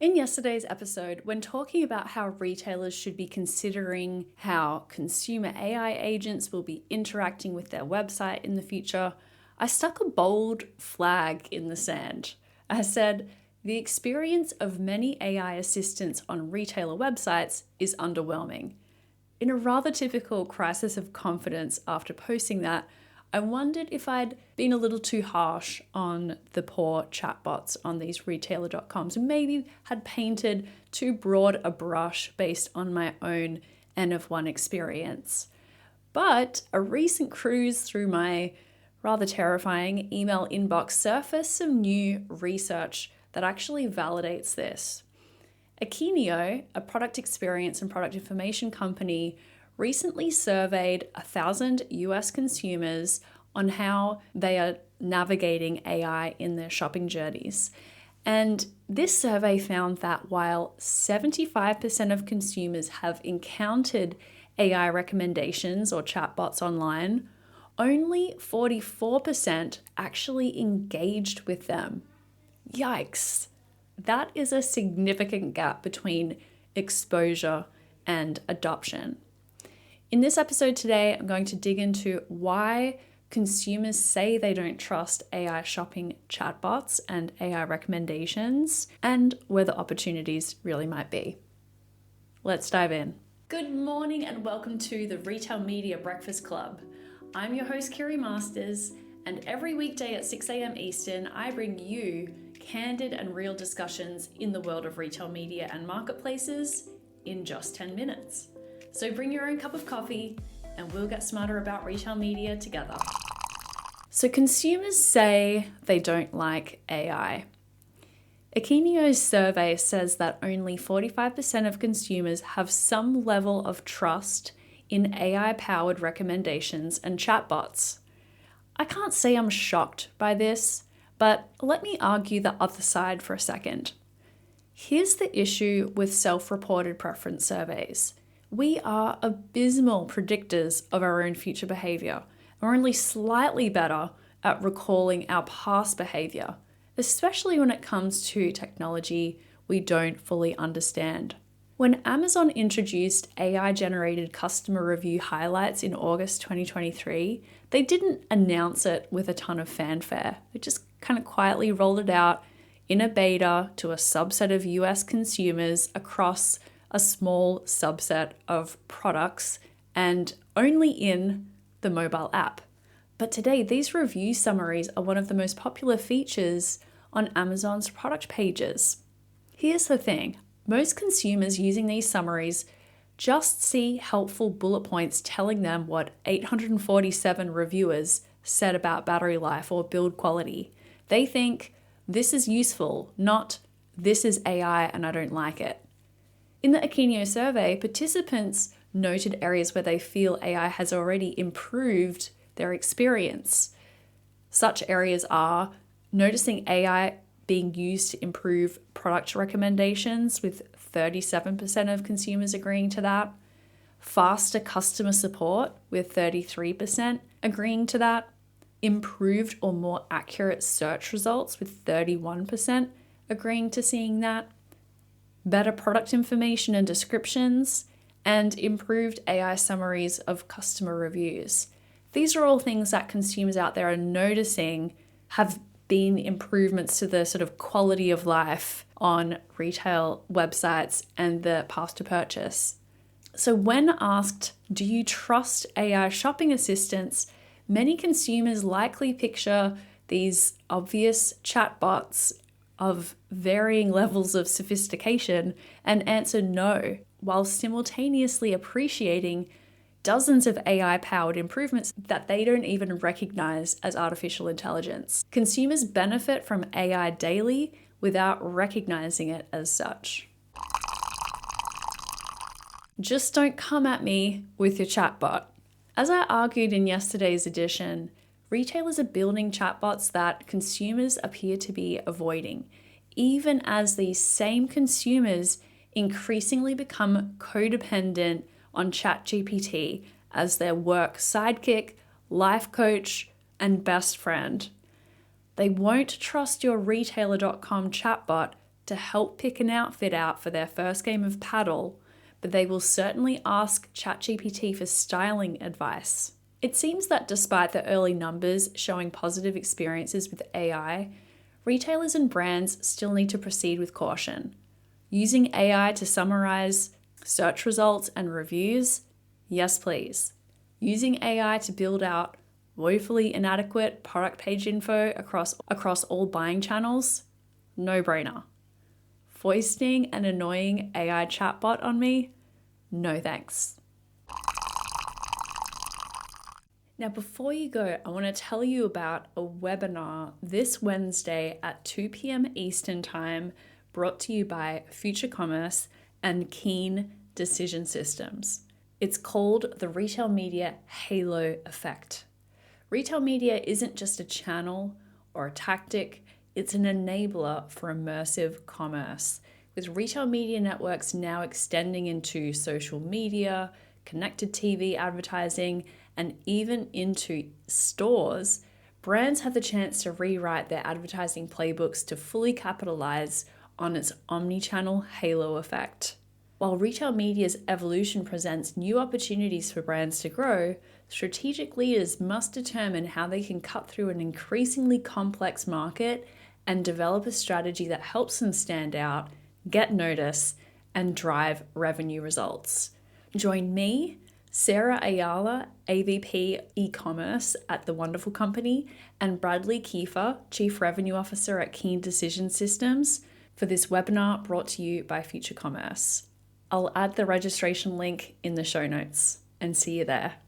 In yesterday's episode, when talking about how retailers should be considering how consumer AI agents will be interacting with their website in the future, I stuck a bold flag in the sand. I said, the experience of many AI assistants on retailer websites is underwhelming. In a rather typical crisis of confidence after posting that, I wondered if I'd been a little too harsh on the poor chatbots on these retailer.coms and maybe had painted too broad a brush based on my own N of one experience. But a recent cruise through my rather terrifying email inbox surfaced some new research that actually validates this. Akeneo, a product experience and product information company, recently surveyed 1,000 US consumers on how they are navigating AI in their shopping journeys. And this survey found that while 75% of consumers have encountered AI recommendations or chatbots online, only 44% actually engaged with them. Yikes! That is a significant gap between exposure and adoption. In this episode today, I'm going to dig into why consumers say they don't trust AI shopping chatbots and AI recommendations, and where the opportunities really might be. Let's dive in. Good morning and welcome to the Retail Media Breakfast Club. I'm your host, Kiri Masters, and every weekday at 6 a.m. Eastern, I bring you candid and real discussions in the world of retail media and marketplaces in just 10 minutes. So bring your own cup of coffee and we'll get smarter about retail media together. So consumers say they don't like AI. Akeneo's survey says that only 45% of consumers have some level of trust in AI-powered recommendations and chatbots. I can't say I'm shocked by this, but let me argue the other side for a second. Here's the issue with self-reported preference surveys. We are abysmal predictors of our own future behavior. We're only slightly better at recalling our past behavior, especially when it comes to technology we don't fully understand. When Amazon introduced AI-generated customer review highlights in August 2023, they didn't announce it with a ton of fanfare. They just kind of quietly rolled it out in a beta to a subset of US consumers across a small subset of products and only in the mobile app. But today, these review summaries are one of the most popular features on Amazon's product pages. Here's the thing. Most consumers using these summaries just see helpful bullet points telling them what 847 reviewers said about battery life or build quality. They think this is useful, not this is AI and I don't like it. In the Akeneo survey, participants noted areas where they feel AI has already improved their experience. Such areas are noticing AI being used to improve product recommendations, with 37% of consumers agreeing to that, faster customer support, with 33% agreeing to that, improved or more accurate search results, with 31% agreeing to seeing that, better product information and descriptions, and improved AI summaries of customer reviews. These are all things that consumers out there are noticing have been improvements to the sort of quality of life on retail websites and the path to purchase. So when asked, do you trust AI shopping assistants, many consumers likely picture these obvious chatbots of varying levels of sophistication and answer no, while simultaneously appreciating dozens of AI-powered improvements that they don't even recognize as artificial intelligence. Consumers benefit from AI daily without recognizing it as such. Just don't come at me with your chatbot. As I argued in yesterday's edition, retailers are building chatbots that consumers appear to be avoiding, even as these same consumers increasingly become codependent on ChatGPT as their work sidekick, life coach, and best friend. They won't trust your retailer.com chatbot to help pick an outfit out for their first game of paddle, but they will certainly ask ChatGPT for styling advice. It seems that despite the early numbers showing positive experiences with AI, retailers and brands still need to proceed with caution. Using AI to summarize search results and reviews? Yes, please. Using AI to build out woefully inadequate product page info across all buying channels? No brainer. Foisting an annoying AI chatbot on me? No thanks. Now, before you go, I want to tell you about a webinar this Wednesday at 2 p.m. Eastern Time, brought to you by Future Commerce and Keen Decision Systems. It's called the Retail Media Halo Effect. Retail media isn't just a channel or a tactic, it's an enabler for immersive commerce. With retail media networks now extending into social media, connected TV advertising, and even into stores, brands have the chance to rewrite their advertising playbooks to fully capitalize on its omni-channel halo effect. While retail media's evolution presents new opportunities for brands to grow, strategic leaders must determine how they can cut through an increasingly complex market and develop a strategy that helps them stand out, get noticed, and drive revenue results. Join me, Sarah Ayala, AVP e-commerce at The Wonderful Company, and Bradley Kiefer, Chief Revenue Officer at Keen Decision Systems, for this webinar brought to you by Future Commerce. I'll add the registration link in the show notes and see you there.